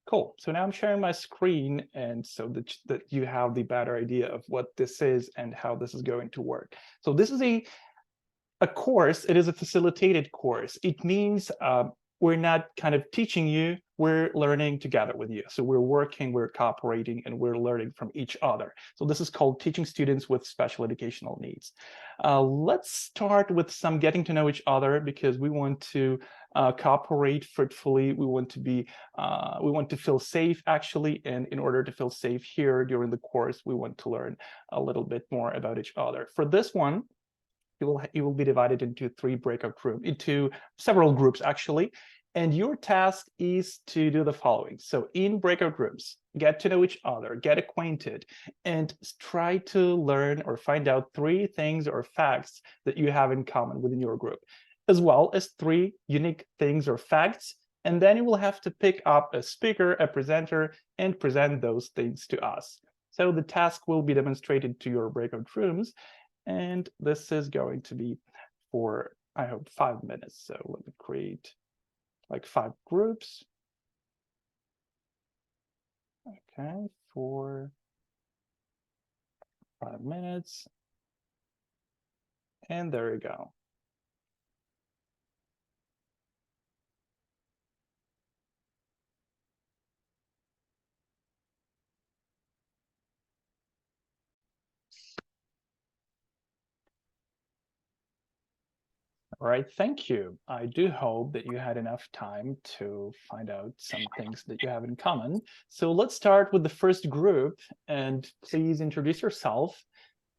Cool. So now I'm sharing my screen, and so that you have the better idea of what this is and how this is going to work. So this is a course. It is a facilitated course. It means we're not kind of teaching you, we're learning together with you. So we're working, we're cooperating, and we're learning from each other. So this is called Teaching Students with Special Educational Needs. Let's start with some getting to know each other, because we want to cooperate fruitfully. We want to feel safe, actually. And in order to feel safe here during the course, we want to learn a little bit more about each other. For this one, you will be divided into into several groups, actually. And your task is to do the following. So in breakout groups, get to know each other, get acquainted, and try to learn or find out 3 things or facts that you have in common within your group, as well as 3 unique things or facts. And then you will have to pick up a speaker, a presenter, and present those things to us. So the task will be demonstrated to your breakout rooms. And this is going to be for, I hope, 5 minutes. So let me create like 5 groups. Okay, for 5 minutes. And there you go. All right, thank you. I do hope that you had enough time to find out some things that you have in common. So let's start with the first group, and please introduce yourself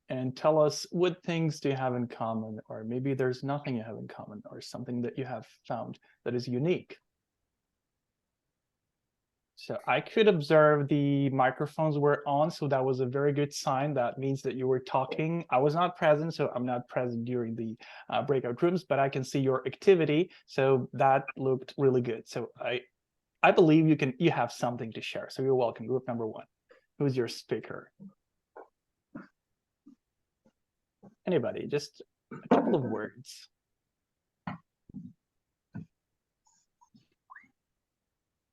and tell us what things do you have in common, or maybe there's nothing you have in common, or something that you have found that is unique. So I could observe the microphones were on, so that was a very good sign. That means that you were talking. I was not present, so I'm not present during the breakout rooms, but I can see your activity. So that looked really good. So I believe you have something to share. So you're welcome. Group number 1. Who's your speaker? Anybody? Just a couple of words.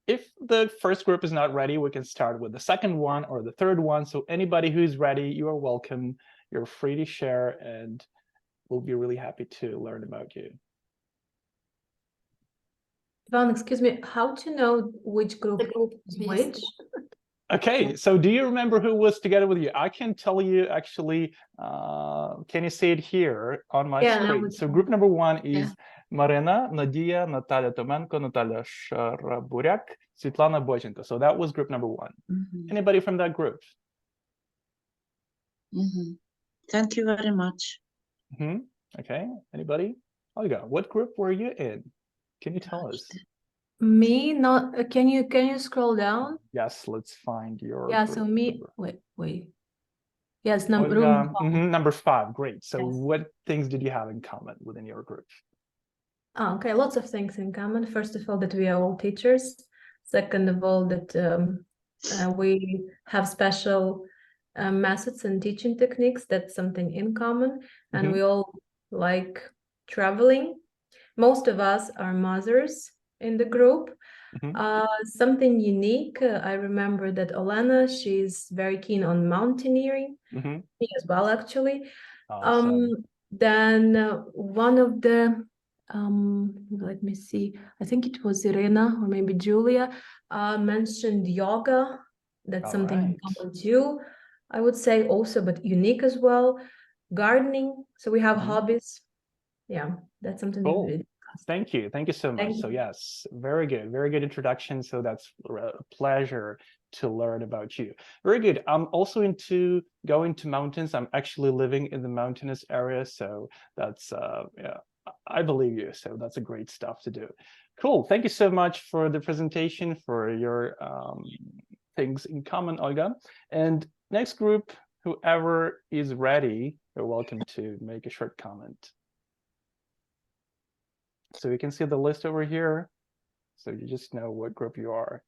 If the first group is not ready, we can start with the second one or the third one. So anybody who's ready, you are welcome. You're free to share, and we'll be really happy to learn about you. Ivan, excuse me, how to know which group is which? Okay, so do you remember who was together with you? I can tell you, actually. Can you see it here on my screen? So group number 1 is Marina, Nadia, Natalia Tomenko, Natalia Sharaburyak, Svetlana Bochenko. So that was group number 1. Anybody from that group? Thank you very much. Okay, anybody? Olga, what group were you in? Can you tell us? Me, not. Can you scroll down? Yes, let's find your. Yeah, so me. Number. Wait. Yes, Olga, number 5. Great. So what things did you have in common within your group? Oh, okay, lots of things in common. First of all, that we are all teachers. Second of all, that we have special methods and teaching techniques. That's something in common. And we all like traveling. Most of us are mothers in the group. Something unique. I remember that Olena, she's very keen on mountaineering. Me as well, actually. Awesome. Then one of the let me see, I think it was Irina or maybe Julia mentioned yoga. That's something in common too, I would say, also, but unique as well. Gardening. So we have hobbies. Yeah, that's something. Cool. Thank you so much. So yes, very good introduction. So that's a pleasure to learn about you. Very good. I'm also into going to mountains. I'm actually living in the mountainous area, so that's yeah, I believe you. So that's a great stuff to do. Cool. Thank you so much for the presentation, for your things in common, Olga. And next group, whoever is ready, you're welcome to make a short comment. So you can see the list over here, so you just know what group you are.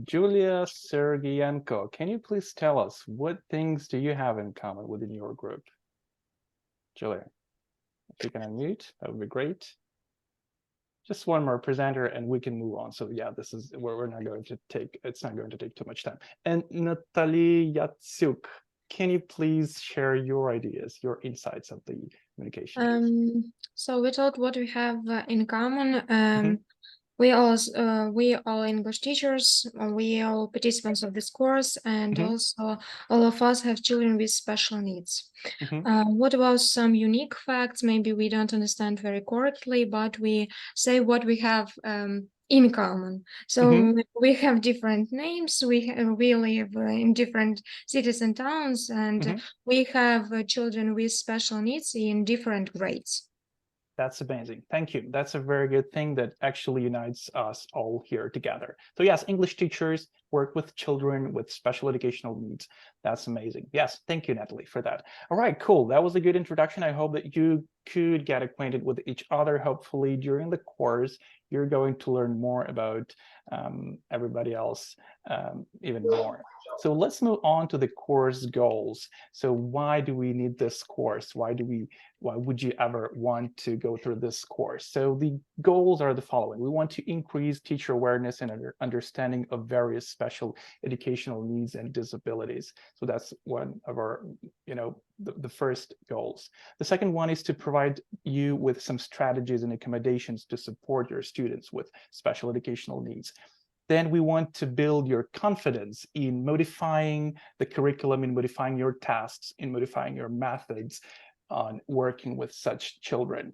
Julia Sergeyenko, can you please tell us what things do you have in common within your group? Julia, if you can unmute, that would be great. just one more presenter and we can move on. So yeah, this is where we're not going to take, it's not going to take too much time. And Natalie Yatsuk, can you please share your ideas, your insights of the communication? So we thought what we have in common. Mhm. We all English teachers, we all participants of this course, and Mhm. also all of us have children with special needs. Mhm. What about some unique facts? Maybe we don't understand very correctly, but we say what we have in common. So Mhm. we have different names. We live in different cities and towns, and Mhm. we have children with special needs in different grades. That's amazing. Thank you. That's a very good thing that actually unites us all here together. So yes, English teachers work with children with special educational needs. That's amazing. Yes, thank you, Natalie, for that. All right, cool. That was a good introduction. I hope that you could get acquainted with each other. Hopefully during the course, you're going to learn more about everybody else even more. So let's move on to the course goals. So why do we need this course? Why would you ever want to go through this course? So the goals are the following. We want to increase teacher awareness and understanding of various special educational needs and disabilities. So that's one of our, the first goals. The second one is to provide you with some strategies and accommodations to support your students with special educational needs. Then we want to build your confidence in modifying the curriculum, in modifying your tasks, in modifying your methods on working with such children.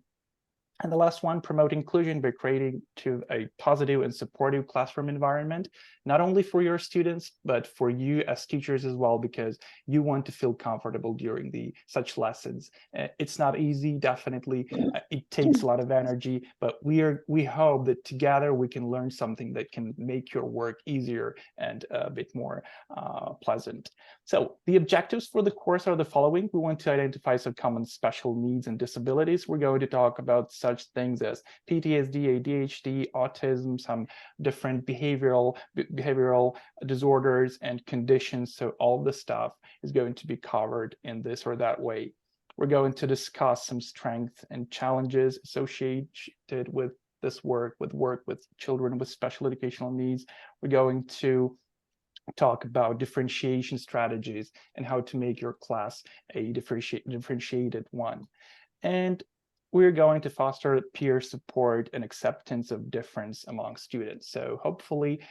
And the last one, promote inclusion by creating a positive and supportive classroom environment, not only for your students, but for you as teachers as well, because you want to feel comfortable during such lessons. It's not easy, definitely. It takes a lot of energy, but we hope that together we can learn something that can make your work easier and a bit more pleasant. So the objectives for the course are the following. We want to identify some common special needs and disabilities. We're going to talk about such things as PTSD, ADHD, autism, some different behavioral disorders and conditions. So all the stuff is going to be covered in this or that way. We're going to discuss some strengths and challenges associated with this work with children with special educational needs. We're going to talk about differentiation strategies and how to make your class a differentiated one. And we're going to foster peer support and acceptance of difference among students. So hopefully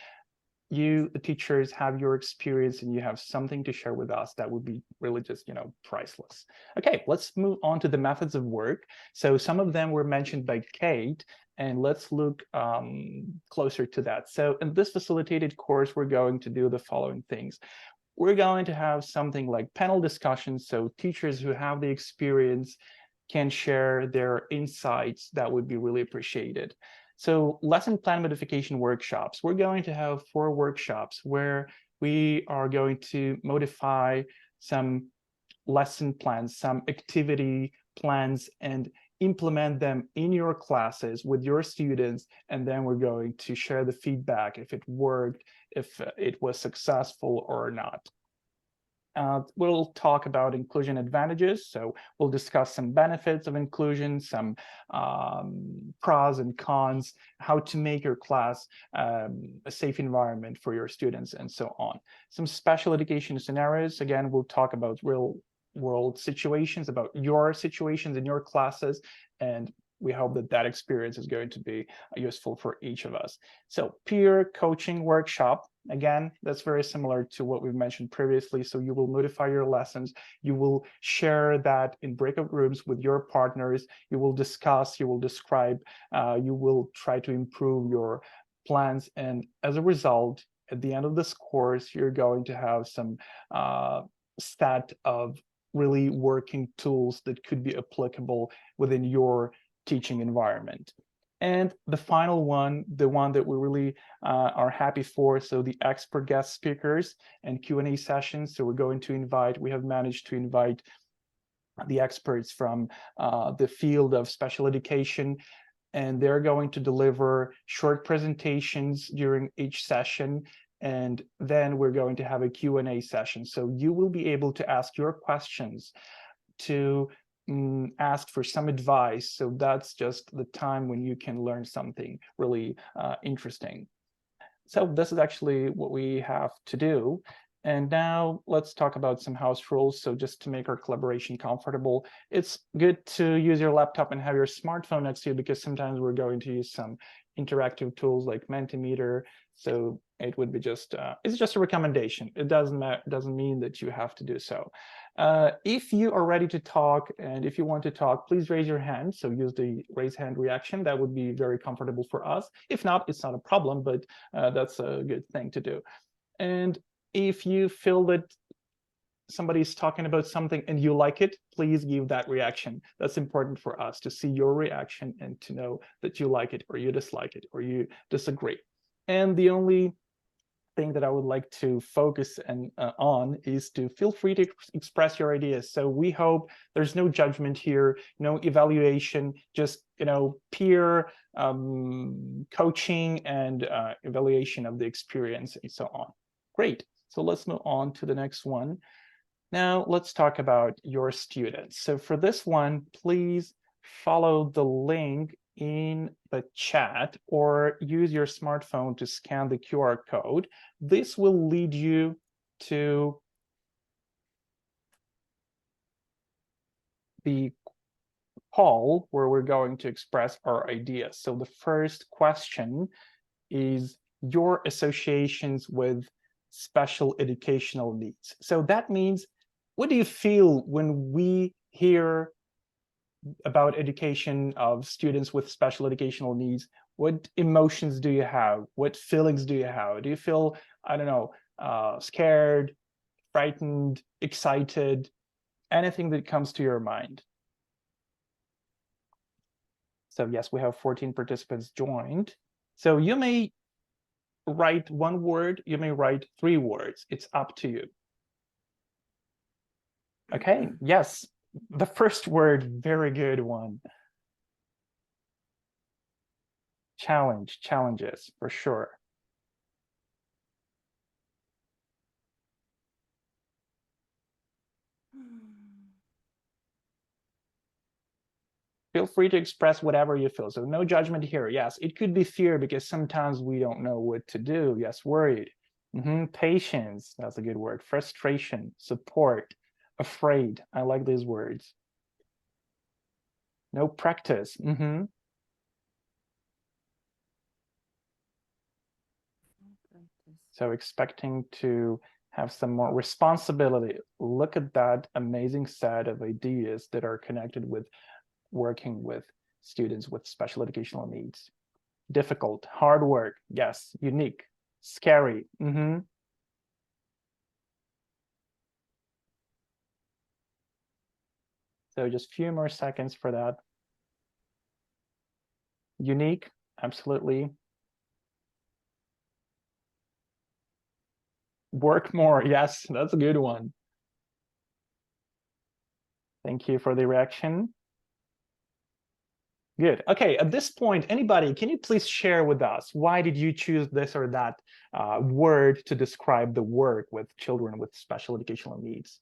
you, the teachers, have your experience and you have something to share with us that would be really just, priceless. Okay, let's move on to the methods of work. So some of them were mentioned by Kate, and let's look closer to that. So in this facilitated course, we're going to do the following things. We're going to have something like panel discussions. So teachers who have the experience can share their insights. That would be really appreciated. So lesson plan modification workshops. We're going to have 4 workshops where we are going to modify some lesson plans, some activity plans, and implement them in your classes with your students. And then we're going to share the feedback, if it worked, if it was successful or not. We'll talk about inclusion advantages. So we'll discuss some benefits of inclusion, some pros and cons, how to make your class a safe environment for your students, and so on. Some special education scenarios. Again, we'll talk about real world situations, about your situations in your classes, and we hope that that experience is going to be useful for each of us. So peer coaching workshop. Again, that's very similar to what we've mentioned previously. So you will modify your lessons. You will share that in breakout rooms with your partners. You will discuss, you will describe, you will try to improve your plans. And as a result, at the end of this course, you're going to have some set of really working tools that could be applicable within your teaching environment. And the final one, the one that we really are happy for, so the expert guest speakers and Q&A sessions. So we have managed to invite the experts from the field of special education, and they're going to deliver short presentations during each session. And then we're going to have a Q&A session. So you will be able to ask your questions to ask for some advice. So that's just the time when you can learn something really interesting. So this is actually what we have to do. And now let's talk about some house rules. So just to make our collaboration comfortable, it's good to use your laptop and have your smartphone next to you, because sometimes we're going to use some interactive tools like Mentimeter. So it would be just, it's just a recommendation. It doesn't mean that you have to do so. If you are ready to talk and if you want to talk, please raise your hand. So use the raise hand reaction. That would be very comfortable for us. If not, it's not a problem, but that's a good thing to do. And if you feel that somebody's talking about something and you like it, please give that reaction. That's important for us to see your reaction and to know that you like it or you dislike it or you disagree. And the only thing that I would like to focus on is to feel free to express your ideas. So we hope there's no judgment here, no evaluation, just peer coaching and evaluation of the experience and so on. Great. So let's move on to the next one. Now let's talk about your students. So for this one, please follow the link in the chat or use your smartphone to scan the QR code. This will lead you to the call where we're going to express our ideas. So the first question is your associations with special educational needs. So that means, what do you feel when we hear about education of students with special educational needs? What emotions do you have? What feelings do you have? Do you feel, I don't know, scared, frightened, excited, anything that comes to your mind? So yes, we have 14 participants joined. So you may write one word, you may write 3 words. It's up to you. Okay, yes, the first word, very good one. Challenge, challenges, for sure. Feel free to express whatever you feel. So no judgment here. Yes, it could be fear because sometimes we don't know what to do. Yes, worried. Patience, that's a good word. Frustration, support, afraid. I like these words. No practice. So expecting to have some more responsibility. Look at that amazing set of ideas that are connected with working with students with special educational needs. Difficult, hard work, yes. Unique, scary. So just a few more seconds for that. Unique, absolutely. Work more, yes, that's a good one. Thank you for the reaction. Good. Okay, at this point, anybody, can you please share with us, why did you choose this or that word to describe the work with children with special educational needs?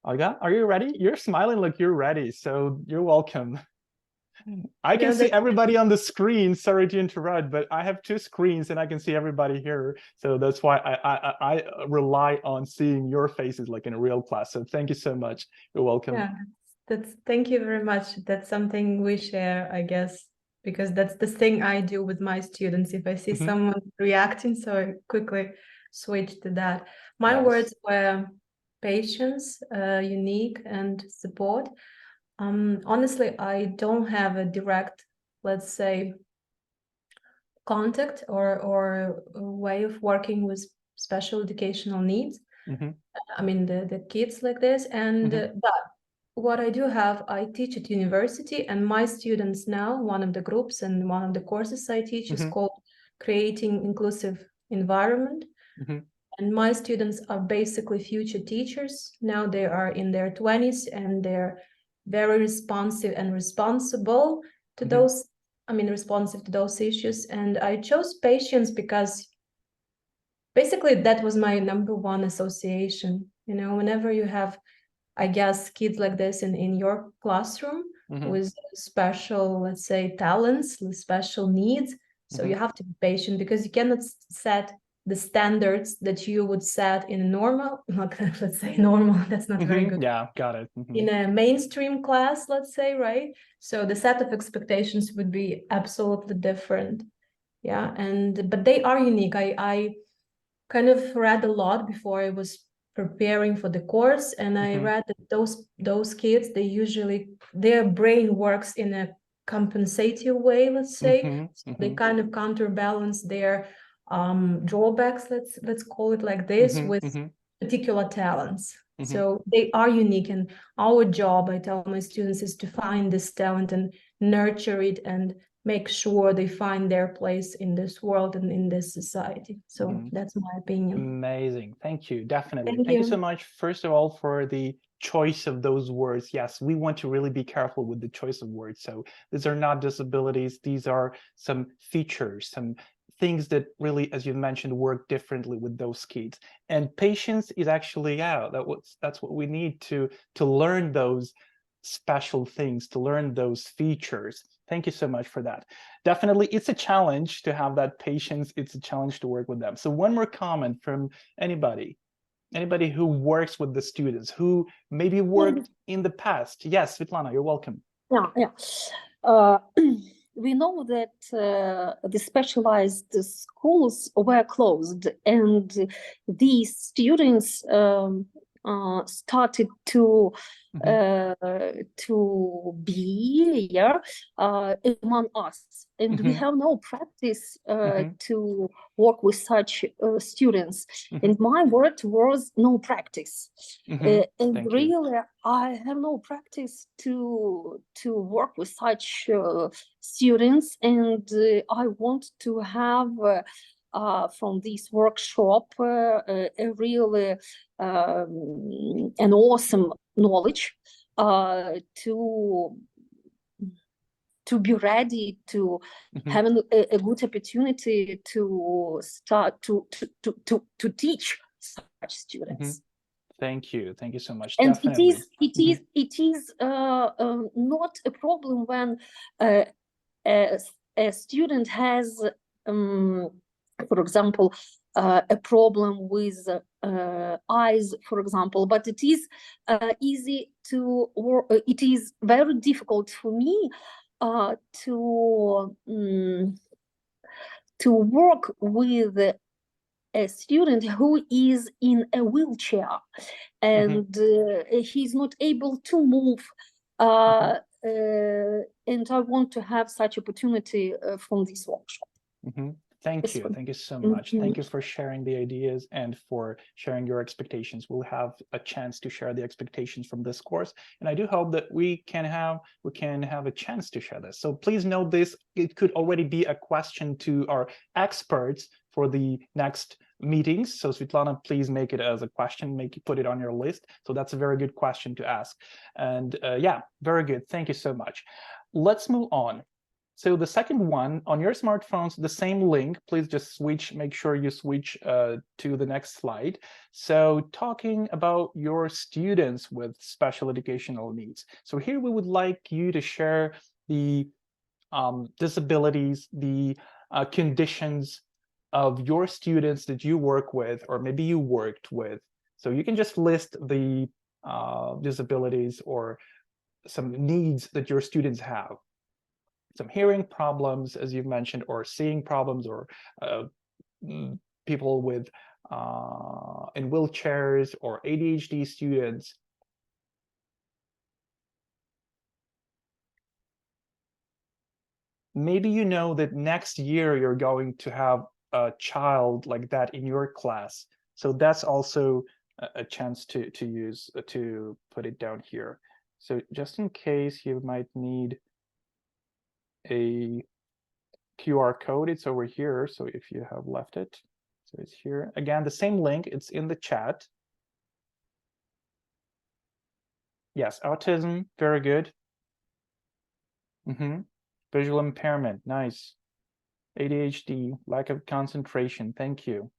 Olga, are you ready? You're smiling like you're ready, so you're welcome. I can see everybody on the screen. Sorry to interrupt, but I have 2 screens and I can see everybody here. So that's why I rely on seeing your faces like in a real class. So thank you so much. You're welcome. Yeah, thank you very much. That's something we share, I guess, because that's the thing I do with my students. If I see someone reacting, so I quickly switch to that. My words were patience, unique, and support. Honestly, I don't have a direct, let's say, contact or a way of working with special educational needs. I mean, the kids like this. And but what I do have, I teach at university, and my students now, one of the groups and one of the courses I teach is called Creating Inclusive Environment. And my students are basically future teachers. Now they are in their 20s and they're very responsive and responsible to those, responsive to those issues. And I chose patience because basically that was my number one association. You know, whenever you have, I guess, kids like this in your classroom with special, let's say, talents, with special needs, so you have to be patient because you cannot set the standards that you would set in a normal, like, let's say normal, that's not very good. Yeah, got it. In a mainstream class, let's say, right? So the set of expectations would be absolutely different. Yeah, but they are unique. I kind of read a lot before I was preparing for the course, and I read that those kids, they usually, their brain works in a compensative way, let's say. So they kind of counterbalance their drawbacks, let's call it like this, with particular talents. So they are unique, and our job, I tell my students, is to find this talent and nurture it and make sure they find their place in this world and in this society. So that's my opinion. Amazing. Thank you. Definitely. Thank Thank you you. so much, first of all, for the choice of those words. Yes, we want to really be careful with the choice of words. So these are not disabilities. These are some features, some things that really, as you mentioned, work differently with those kids. And patience is actually, yeah, that's what we need to learn those special things, to learn those features. Thank you so much for that. Definitely, it's a challenge to have that patience. It's a challenge to work with them. So one more comment from anybody who works with the students, who maybe worked in the past. Yes, Svetlana, you're welcome. Yeah. We know that the specialized schools were closed, and these students started to be here among us, and we have no practice to work with such students. And my word was no practice. And really, I have no practice to work with such students, and I want to have from this workshop a really an awesome knowledge to be ready to have a good opportunity to start to teach such students. Thank you so much. And Definitely. it is not a problem when a student has, for example, a problem with eyes, for example, but it is easy to work. It is very difficult for me to work with a student who is in a wheelchair and he's not able to move. And I want to have such opportunity from this workshop. Thank you. Thank you so much. Thank you for sharing the ideas and for sharing your expectations. We'll have a chance to share the expectations from this course. And I do hope that we can have a chance to share this. So please note this. It could already be a question to our experts for the next meetings. So Svetlana, please make it as a question, put it on your list. So that's a very good question to ask. And yeah, very good. Thank you so much. Let's move on. So the second one, on your smartphones, the same link, please just make sure you switch to the next slide. So talking about your students with special educational needs. So here we would like you to share the disabilities, the conditions of your students that you work with, or maybe you worked with. So you can just list the disabilities or some needs that your students have. Some hearing problems, as you've mentioned, or seeing problems, or people with in wheelchairs, or ADHD students. Maybe you know that next year you're going to have a child like that in your class. So that's also a chance to put it down here. So just in case you might need a QR code, it's over here. So if you have left it, so it's here. Again, the same link, it's in the chat. Yes, autism, very good. Visual impairment, nice. ADHD, lack of concentration, thank you.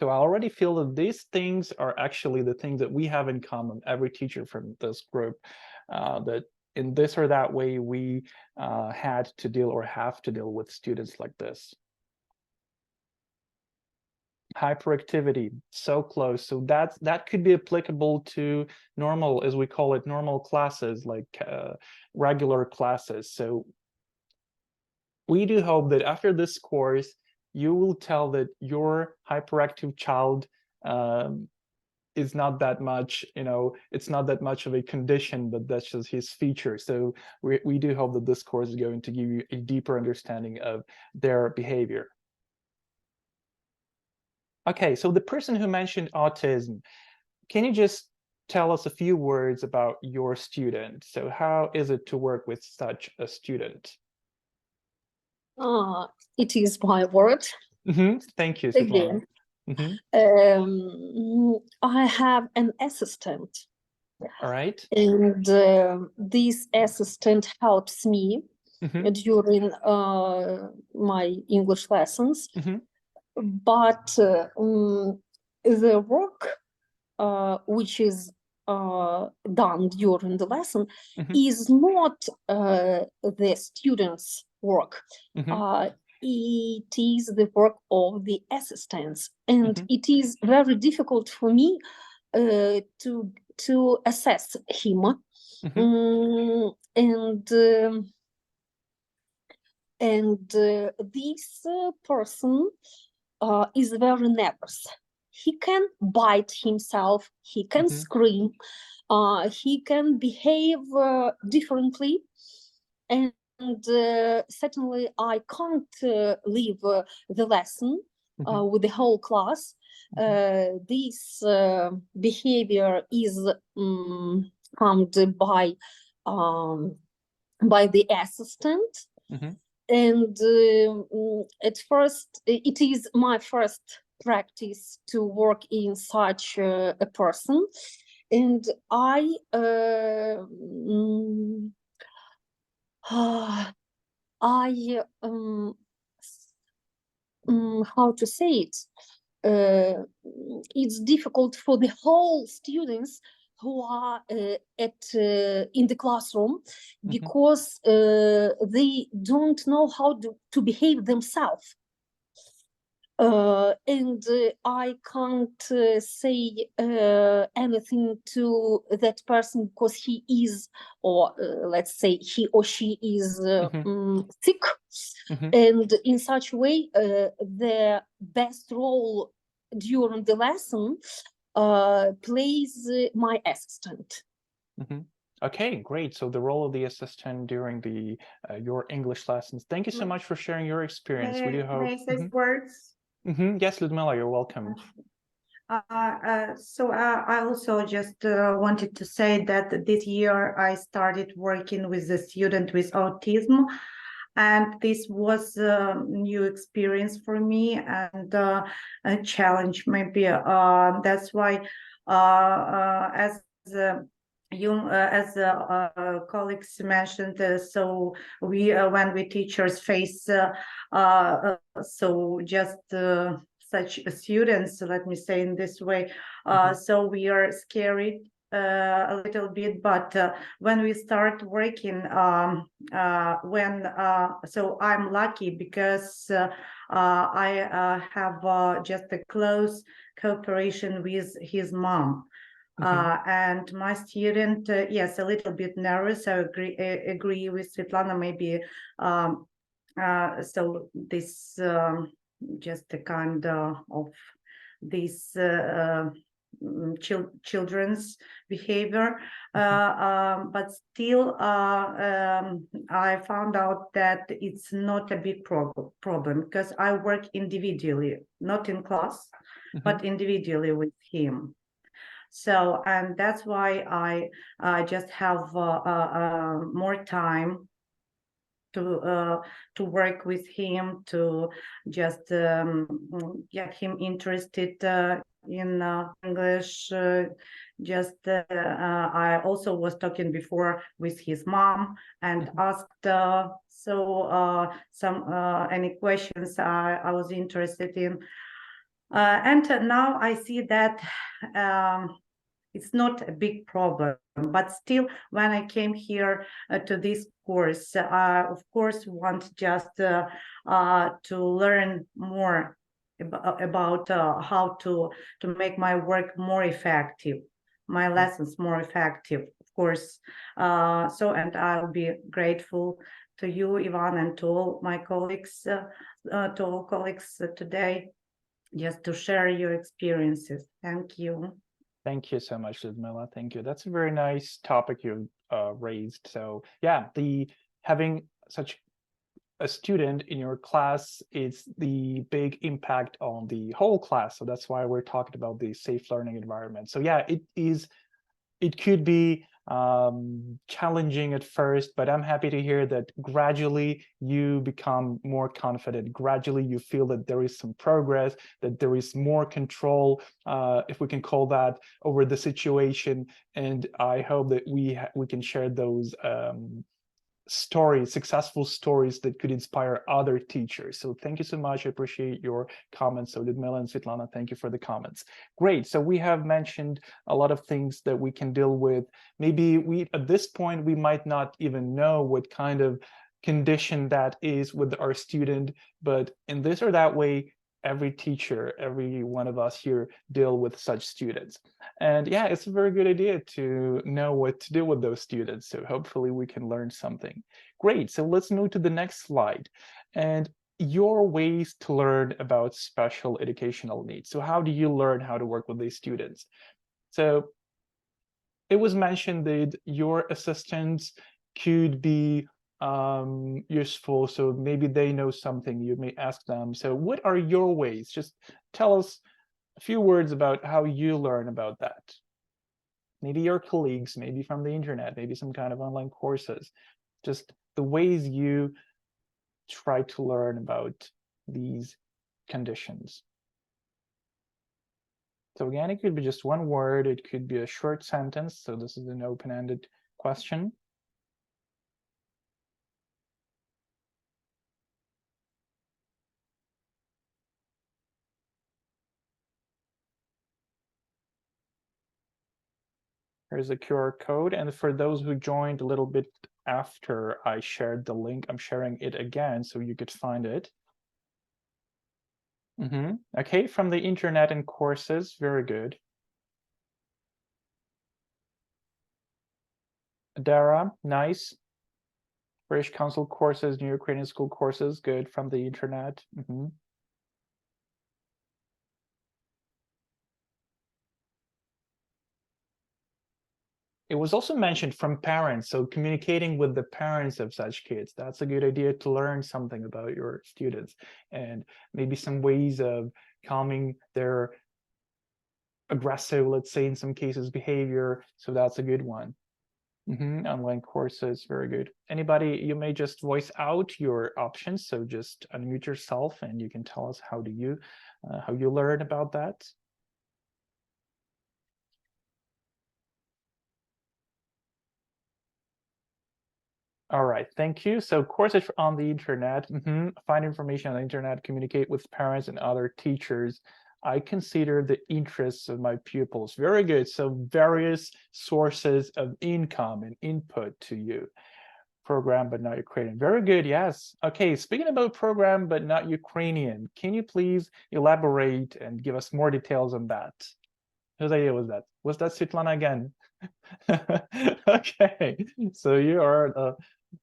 So I already feel that these things are actually the things that we have in common, every teacher from this group, that in this or that way we had to deal or have to deal with students like this. Hyperactivity, so close. So that could be applicable to normal, as we call it, normal classes, like regular classes. So we do hope that after this course, you will tell that your hyperactive child is not that much, it's not that much of a condition, but that's just his feature. So we do hope that this course is going to give you a deeper understanding of their behavior. Okay, so the person who mentioned autism, can you just tell us a few words about your student? So how is it to work with such a student? It is my word. Thank you, Svetlana. Again. I have an assistant. All right. And this assistant helps me during my English lessons. But the work which is done during the lesson is not the students' work. It is the work of the assistants, and it is very difficult for me to assess him. This person is very nervous. He can bite himself, he can scream, he can behave differently, and certainly I can't leave the lesson with the whole class. This behavior is harmed by the assistant. And at first, it is my first practice to work in such a person, and I how to say it? It's difficult for the whole students who are in the classroom because they don't know how to behave themselves. And I can't say anything to that person because he is, or let's say he or she is sick. And in such a way, the best role during the lesson plays my assistant. Okay, great. So the role of the assistant during the your English lessons. Thank you so much for sharing your experience. We do hope. May I say words? Yes, Ludmila, you're welcome. So I also just wanted to say that this year I started working with a student with autism, and this was a new experience for me and a challenge maybe. That's why as colleagues mentioned, so we when we teachers face so just such students, let me say in this way, so we are scared a little bit, but when we start working, so I'm lucky because I have just a close cooperation with his mom. And my student, yes, a little bit nervous. I agree with Svetlana, maybe. So this just a kind of this children's behavior, but still I found out that it's not a big problem because I work individually, not in class, but individually with him. So, and that's why I just have more time to work with him, to just get him interested in English. I also was talking before with his mom and asked some any questions I was interested in. And now I see that it's not a big problem, but still, when I came here to this course, of course, want just to learn more about how to make my work more effective, my lessons more effective, of course. So, and I'll be grateful to you, Ivan, and to all my colleagues, today, just to share your experiences. Thank you. Thank you so much, Ludmila. Thank you. That's a very nice topic you raised. So yeah, having such a student in your class is the big impact on the whole class. So that's why we're talking about the safe learning environment. So yeah, it could be challenging at first, but I'm happy to hear that gradually you become more confident. Gradually you feel that there is some progress, that there is more control, if we can call that, over the situation. And I hope that we can share those successful stories that could inspire other teachers. So thank you so much. I appreciate your comments. So Ludmila and Svetlana, thank you for the comments. Great. So we have mentioned a lot of things that we can deal with. Maybe at this point, we might not even know what kind of condition that is with our student, but in this or that way, every teacher, every one of us here deal with such students. And yeah, it's a very good idea to know what to do with those students. So hopefully we can learn something. Great, so let's move to the next slide. And your ways to learn about special educational needs. So how do you learn how to work with these students? So it was mentioned that your assistants could be useful, so maybe they know something, you may ask them. So what are your ways? Just tell us a few words about how you learn about that. Maybe your colleagues, maybe from the internet, maybe some kind of online courses, just the ways you try to learn about these conditions. So again, it could be just one word, it could be a short sentence, so this is an open-ended question. Here's a QR code, and for those who joined a little bit after I shared the link, I'm sharing it again so you could find it. Okay, from the internet and courses, very good. Dara, nice. British Council courses, New Ukrainian School courses, good, from the internet. It was also mentioned from parents, so communicating with the parents of such kids, that's a good idea to learn something about your students, and maybe some ways of calming their aggressive, let's say in some cases, behavior. So that's a good one. Online courses, very good. Anybody, you may just voice out your options, so just unmute yourself and you can tell us how you learn about that. All right, thank you. So courses on the internet, find information on the internet, communicate with parents and other teachers. I consider the interests of my pupils. Very good. So various sources of income and input to you. Program, but not Ukrainian. Very good, yes. Okay, speaking about program, but not Ukrainian, can you please elaborate and give us more details on that? Whose idea was that? Was that Svetlana again? Okay, so you are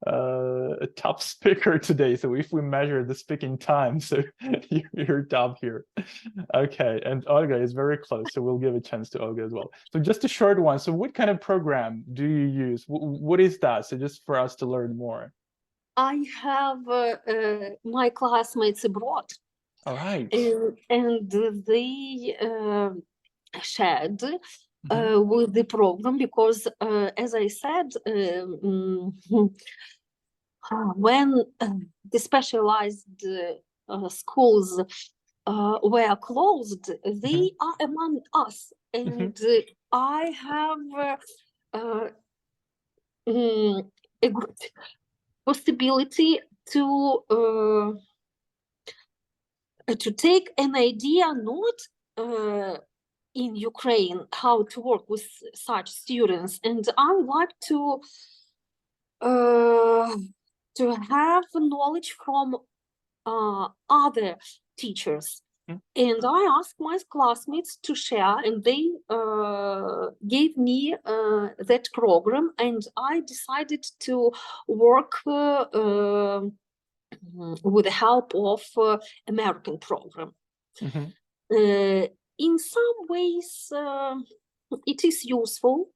a top speaker today. So if we measure the speaking time, so you're top here. Okay, and Olga is very close, so we'll give a chance to Olga as well. So just a short one. So what kind of program do you use? What is that? So just for us to learn more. I have my classmates abroad. All right. And they shared with the program because, as I said, when the specialized schools were closed, they are among us, and I have a good possibility to to take an idea not in Ukraine how to work with such students, and I like to have knowledge from other teachers. And I asked my classmates to share, and they gave me that program, and I decided to work with the help of American program. In some ways, it is useful,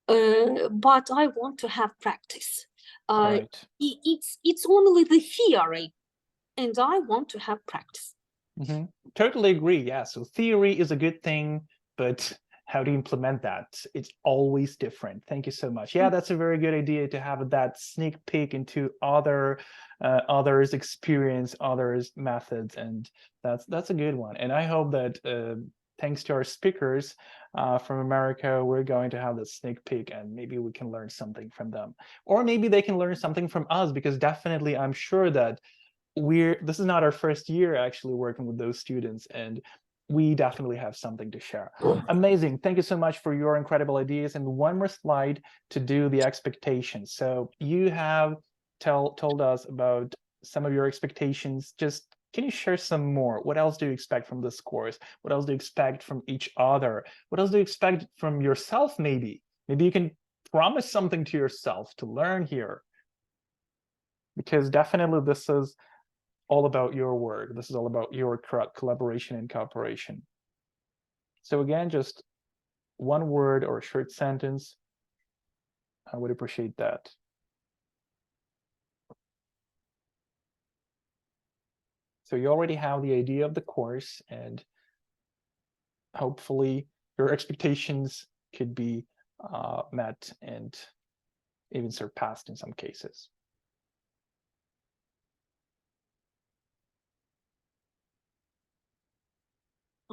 but I want to have practice. Right. It's only the theory, and I want to have practice. Totally agree. Yeah. So theory is a good thing, but how to implement that, it's always different. Thank you so much. Yeah, that's a very good idea to have that sneak peek into others' experience, others' methods, and that's a good one. And I hope that thanks to our speakers from America, we're going to have the sneak peek, and maybe we can learn something from them, or maybe they can learn something from us, because definitely I'm sure that this is not our first year actually working with those students, and we definitely have something to share. Amazing. Thank you so much for your incredible ideas. And one more slide to do the expectations. So you have told us about some of your expectations. Just can you share some more? What else do you expect from this course? What else do you expect from each other? What else do you expect from yourself, maybe? Maybe you can promise something to yourself to learn here. Because definitely this is all about your work. This is all about your collaboration and cooperation. So again, just one word or a short sentence. I would appreciate that. So you already have the idea of the course, and hopefully your expectations could be met and even surpassed in some cases.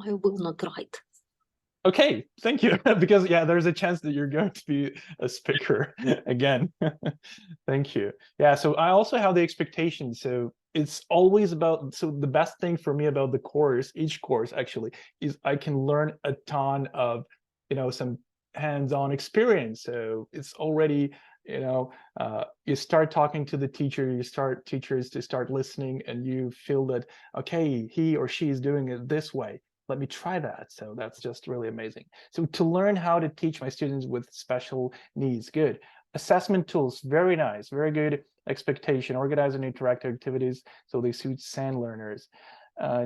I will not write. Okay, thank you. Because yeah, there's a chance that you're going to be a speaker again. Thank you. Yeah, so I also have the expectation. So it's always about, so the best thing for me about the course, each course actually, is I can learn a ton of, some hands-on experience. So it's already, you start talking to the teacher, teachers to start listening, and you feel that, okay, he or she is doing it this way. Let me try that. So that's just really amazing. So to learn how to teach my students with special needs, good. Assessment tools, very nice, very good expectation. Organize and interactive activities so they suit SAN learners.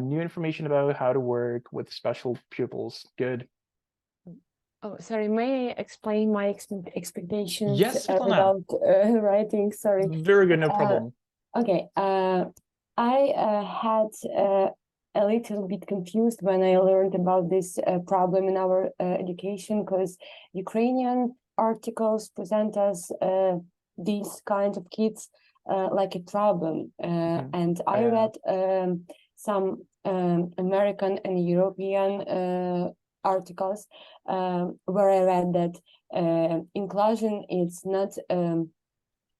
New information about how to work with special pupils, good. Oh, sorry, may I explain my expectations Yes, without writing? Sorry. Very good, no problem. Okay, I had a little bit confused when I learned about this problem in our education, because Ukrainian articles present us these kind of kids like a problem. And I read some American and European articles where I read that inclusion is not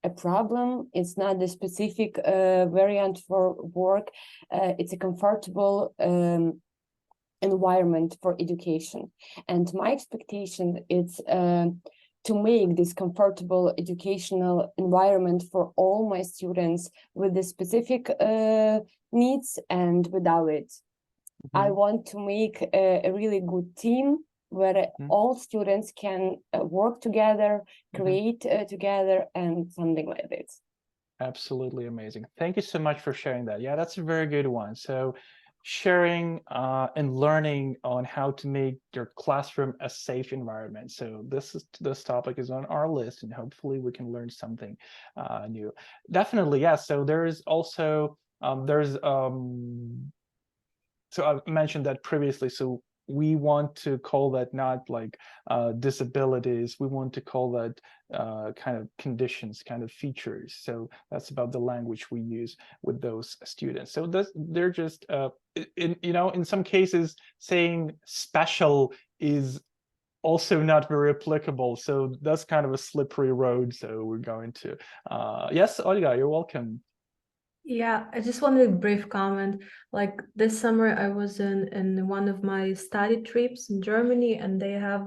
a problem, it's not a specific variant for work, it's a comfortable environment for education. And my expectation is to make this comfortable educational environment for all my students with the specific needs and without it. I want to make a really good team where all students can work together, create together, and something like this. Absolutely amazing. Thank you so much for sharing that. Yeah, that's a very good one. So sharing and learning on how to make your classroom a safe environment. So this topic is on our list, and hopefully we can learn something new. Definitely, yes. Yeah, so there is also so I mentioned that previously. So we want to call that not like disabilities. We want to call that kind of conditions, kind of features. So that's about the language we use with those students. So they're just, in some cases, saying special is also not very applicable. So that's kind of a slippery road. So we're going to, yes, Olga, you're welcome. Yeah, I just wanted a brief comment. Like this summer, I was in one of my study trips in Germany, and they have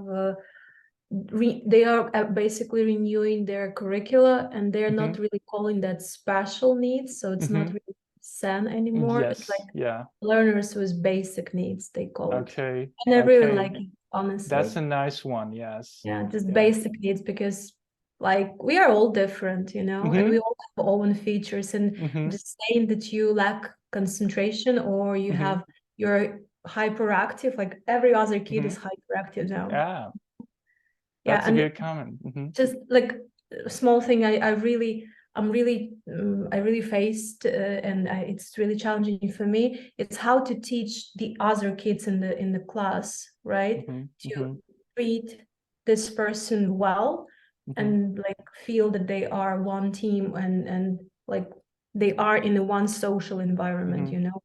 they are basically renewing their curricula, and they're not really calling that special needs, so it's not really SEN anymore. It's Yes, like yeah. learners with basic needs, they call it. Okay. And I really Okay. like it, honestly. That's a nice one. Yes. Yeah, just Yeah. basic needs, because like we are all different, you know, and we all have our own features. And just saying that you lack concentration or you have you're hyperactive, like every other kid is hyperactive now. Yeah. Yeah, That's a and good comment. just like a small thing, I really faced, and it's really challenging for me. It's how to teach the other kids in the class, right? To treat this person well, and like feel that they are one team, and like they are in a one social environment, you know,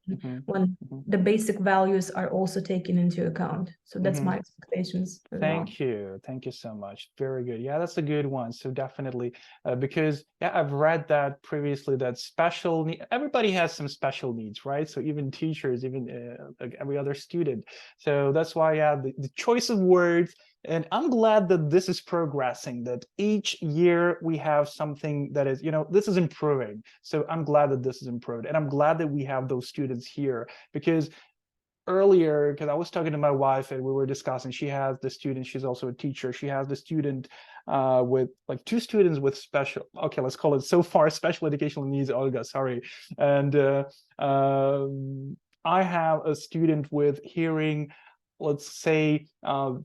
when the basic values are also taken into account. So that's my expectations as well. Thank you so much. Very good. Yeah, that's a good one. So definitely, because yeah, I've read that previously, that special need, everybody has some special needs, right? So even teachers, even like every other student. So that's why, yeah, the choice of words. And I'm glad that this is progressing, that each year we have something that is, you know, this is improving. So I'm glad that this is improved. And I'm glad that we have those students here, because earlier, because I was talking to my wife and we were discussing, she has the student, she's also a teacher, she has the student with like 2 students with special, okay, let's call it so far special educational needs, Olga, sorry. And I have a student with hearing, let's say,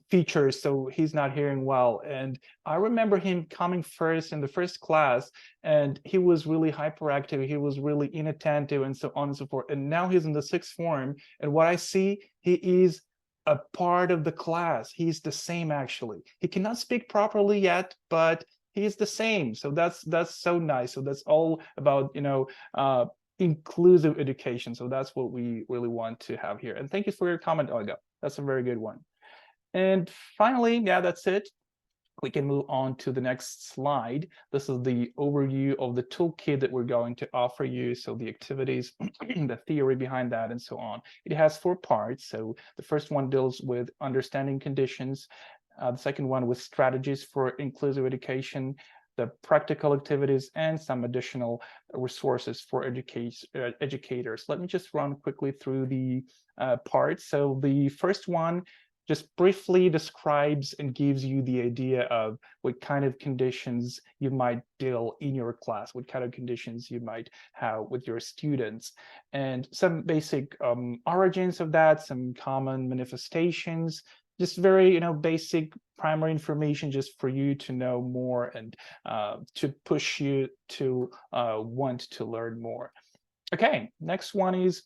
features, so he's not hearing well. And I remember him coming first in the first class, and he was really hyperactive, he was really inattentive, and so on and so forth. And now he's in the 6th form, and what I see, he is a part of the class. He's the same, actually. He cannot speak properly yet, but he's the same. So that's so nice. So that's all about, you know, inclusive education. So that's what we really want to have here. And thank you for your comment, Olga. That's a very good one. And finally, yeah, that's it. We can move on to the next slide. This is the overview of the toolkit that we're going to offer you. So the activities, the theory behind that, and so on. It has 4 parts. So the first one deals with understanding conditions. The second one with strategies for inclusive education, the practical activities, and some additional resources for educators. Let me just run quickly through the parts. So the first one just briefly describes and gives you the idea of what kind of conditions you might deal in your class, what kind of conditions you might have with your students, and some basic origins of that, some common manifestations, just very, you know, basic primary information just for you to know more and to push you to want to learn more. Okay, next one is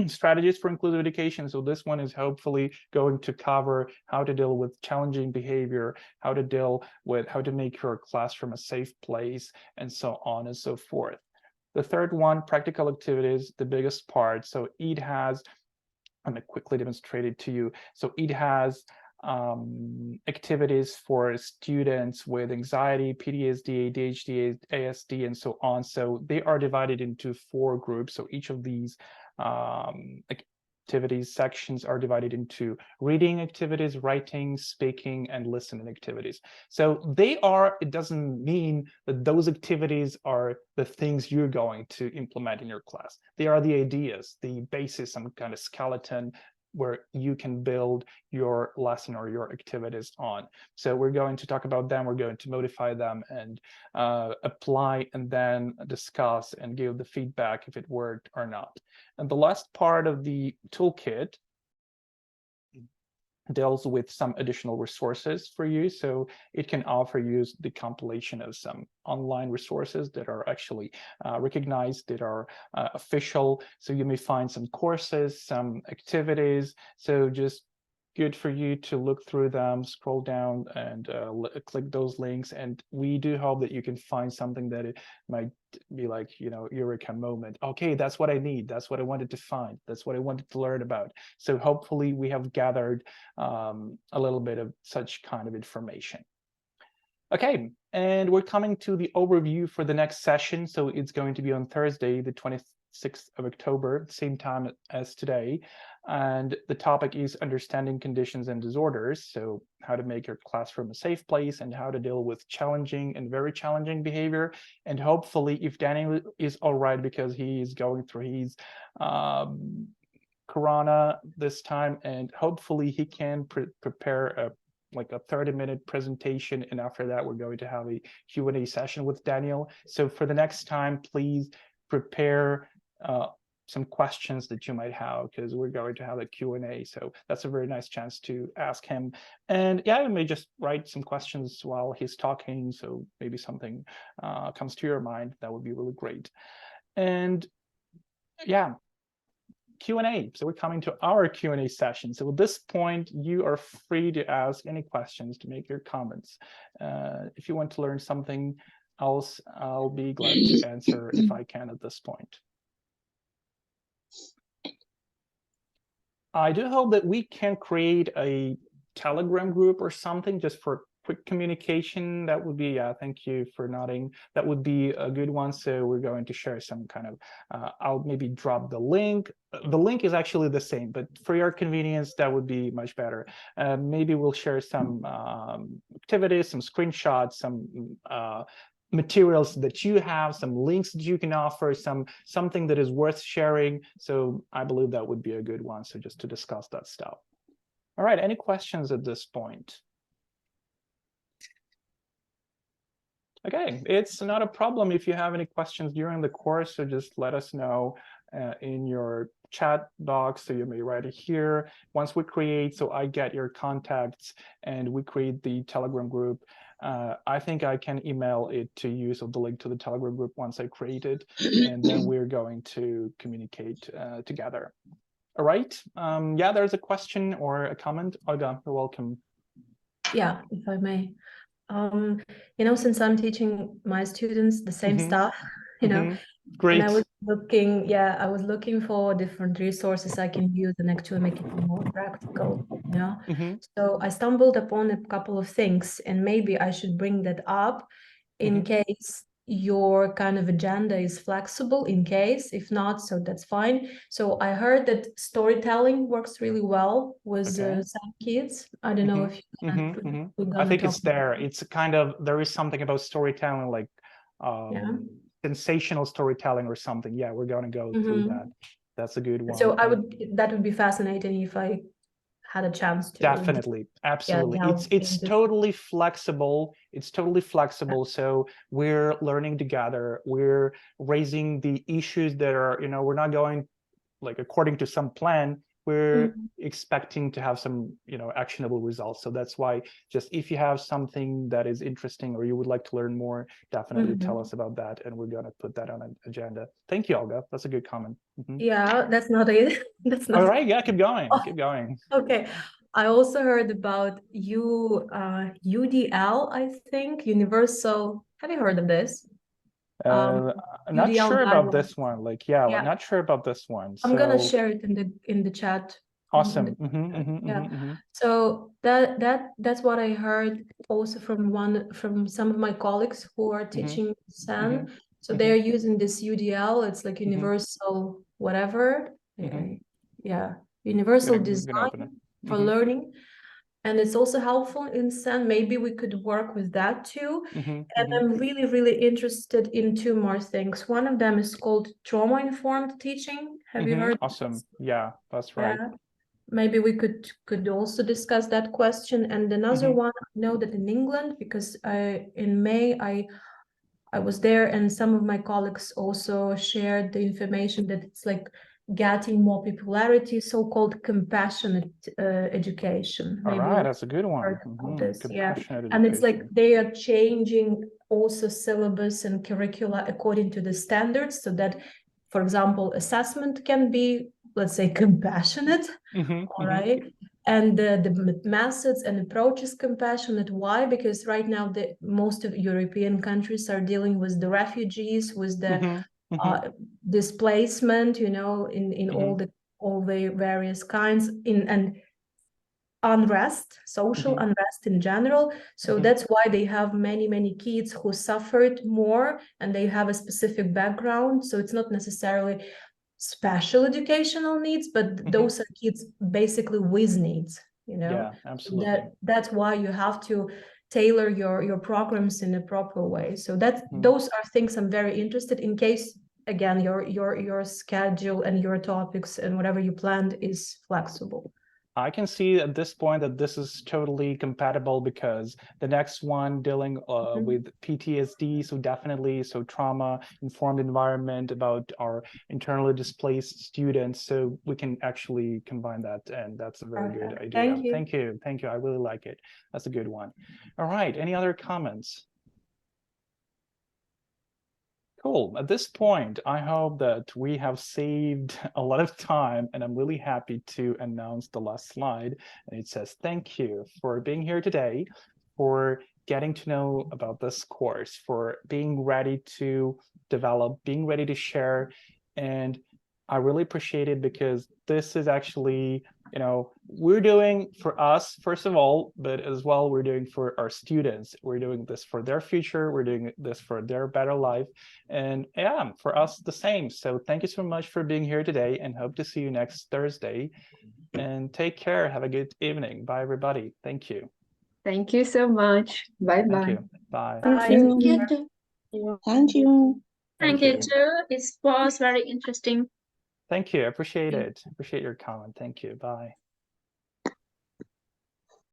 strategies for inclusive education. So this one is hopefully going to cover how to deal with challenging behavior, how to make your classroom a safe place, and so on and so forth. The third one, practical activities, the biggest part. So it has, I'm going to quickly demonstrate it to you. So it has activities for students with anxiety, PTSD, ADHD, ASD, and so on. So they are divided into 4 groups. So each of these activities sections are divided into reading activities, writing, speaking, and listening activities. So they are, it doesn't mean that those activities are the things you're going to implement in your class. They are the ideas, the basis, some kind of skeleton where you can build your lesson or your activities on. So we're going to talk about them, we're going to modify them and apply, and then discuss and give the feedback if it worked or not. And the last part of the toolkit deals with some additional resources for you. So it can offer you the compilation of some online resources that are actually recognized, that are official. So you may find some courses, some activities. So just good for you to look through them, scroll down, and click those links. And we do hope that you can find something that it might be like, you know, eureka moment. Okay, that's what I need. That's what I wanted to find. That's what I wanted to learn about. So hopefully we have gathered a little bit of such kind of information. Okay, and we're coming to the overview for the next session. So it's going to be on Thursday, the 6th of October, same time as today. And the topic is understanding conditions and disorders. So how to make your classroom a safe place and how to deal with challenging and very challenging behavior. And hopefully, if Daniel is all right, because he is going through his Corona this time, and hopefully he can prepare a 30-minute presentation, and after that we're going to have a Q&A session with Daniel. So for the next time, please prepare some questions that you might have, because we're going to have a Q&A. So that's a very nice chance to ask him. And yeah, you may just write some questions while he's talking, so maybe something comes to your mind. That would be really great. And yeah, Q&A. So we're coming to our Q&A session. So at this point, you are free to ask any questions, to make your comments. If you want to learn something else, I'll be glad to answer if I can at this point. I do hope that we can create a Telegram group or something just for quick communication. That would be, thank you for nodding. That would be a good one. So we're going to share some kind of, I'll maybe drop the link. The link is actually the same, but for your convenience, that would be much better. Maybe we'll share some activities, some screenshots, some materials that you have, some links that you can offer, something that is worth sharing. So I believe that would be a good one. So just to discuss that stuff. All right, any questions at this point? Okay, it's not a problem if you have any questions during the course, so just let us know in your chat box. So you may write it here. Once we create, so I get your contacts and we create the Telegram group, I think I can email it to you, so the link to the Telegram group once I create it, and then we're going to communicate together. All right, yeah, there's a question or a comment. Olga, you're welcome. Yeah, if I may. You know, since I'm teaching my students the same stuff, you know, Great. and I was looking for different resources I can use and actually make it more practical, you know. So I stumbled upon a couple of things, and maybe I should bring that up in case your kind of agenda is flexible, in case, if not, so that's fine. So I heard that storytelling works really well with some kids. I don't know if you can I think it's there. It's kind of, there is something about storytelling, like sensational storytelling or something. Yeah, we're going to go through that. That's a good one. So that would be fascinating if I had a chance to. Definitely, absolutely. It's totally flexible. It's totally flexible. So we're learning together. We're raising the issues that are, you know, we're not going like according to some plan. We're expecting to have some, you know, actionable results. So that's why, just if you have something that is interesting or you would like to learn more, definitely tell us about that, and we're going to put that on an agenda. Thank you, Olga. That's a good comment. Yeah, that's not it. That's not. All right. Yeah, keep going. Keep going. Okay. I also heard about UDL, I think, Universal. Have you heard of this? I'm not UDL sure about guidelines. this one. Like, yeah, I'm not sure about this one. I'm gonna share it in the chat. Awesome. So that's what I heard also from some of my colleagues who are teaching SAN. So they're using this UDL. It's like universal whatever. Yeah, universal design for learning. And it's also helpful in SAN. Maybe we could work with that too. And I'm really, really interested in two more things. One of them is called trauma-informed teaching. Have you heard? Awesome. Yeah, that's right. Yeah. Maybe we could also discuss that question. And another one, I know that in England, because in May I was there, and some of my colleagues also shared the information that it's like getting more popularity, so-called compassionate education. All right, that's a good one. And it's like they are changing also syllabus and curricula according to the standards, so that, for example, assessment can be, let's say, compassionate, all right? And the methods and approaches compassionate. Why? Because right now most of European countries are dealing with the refugees, with the displacement, you know, in all the various kinds. And unrest, social unrest in general. So that's why they have many kids who suffered more and they have a specific background. So it's not necessarily special educational needs, but those are kids basically with needs, you know. Yeah, absolutely. That's why you have to tailor your programs in a proper way. So that those are things I'm very interested in case, again, your schedule and your topics and whatever you planned is flexible. I can see at this point that this is totally compatible because the next one dealing with PTSD, so definitely, so trauma-informed environment about our internally displaced students, so we can actually combine that, and that's a very good idea. Thank you. Thank you. I really like it. That's a good one. All right, any other comments? Cool. At this point, I hope that we have saved a lot of time, and I'm really happy to announce the last slide. And it says, thank you for being here today, for getting to know about this course, for being ready to develop, being ready to share. And I really appreciate it because this is actually, you know, we're doing for us, first of all, but as well, we're doing for our students. We're doing this for their future. We're doing this for their better life. And yeah, for us, the same. So thank you so much for being here today and hope to see you next Thursday. And take care. Have a good evening. Bye, everybody. Thank you. Thank you so much. Bye bye. Thank you. Bye. Thank you. Thank you. Thank you too. It was very interesting. Thank you. I appreciate it. Appreciate your comment. Thank you. Bye.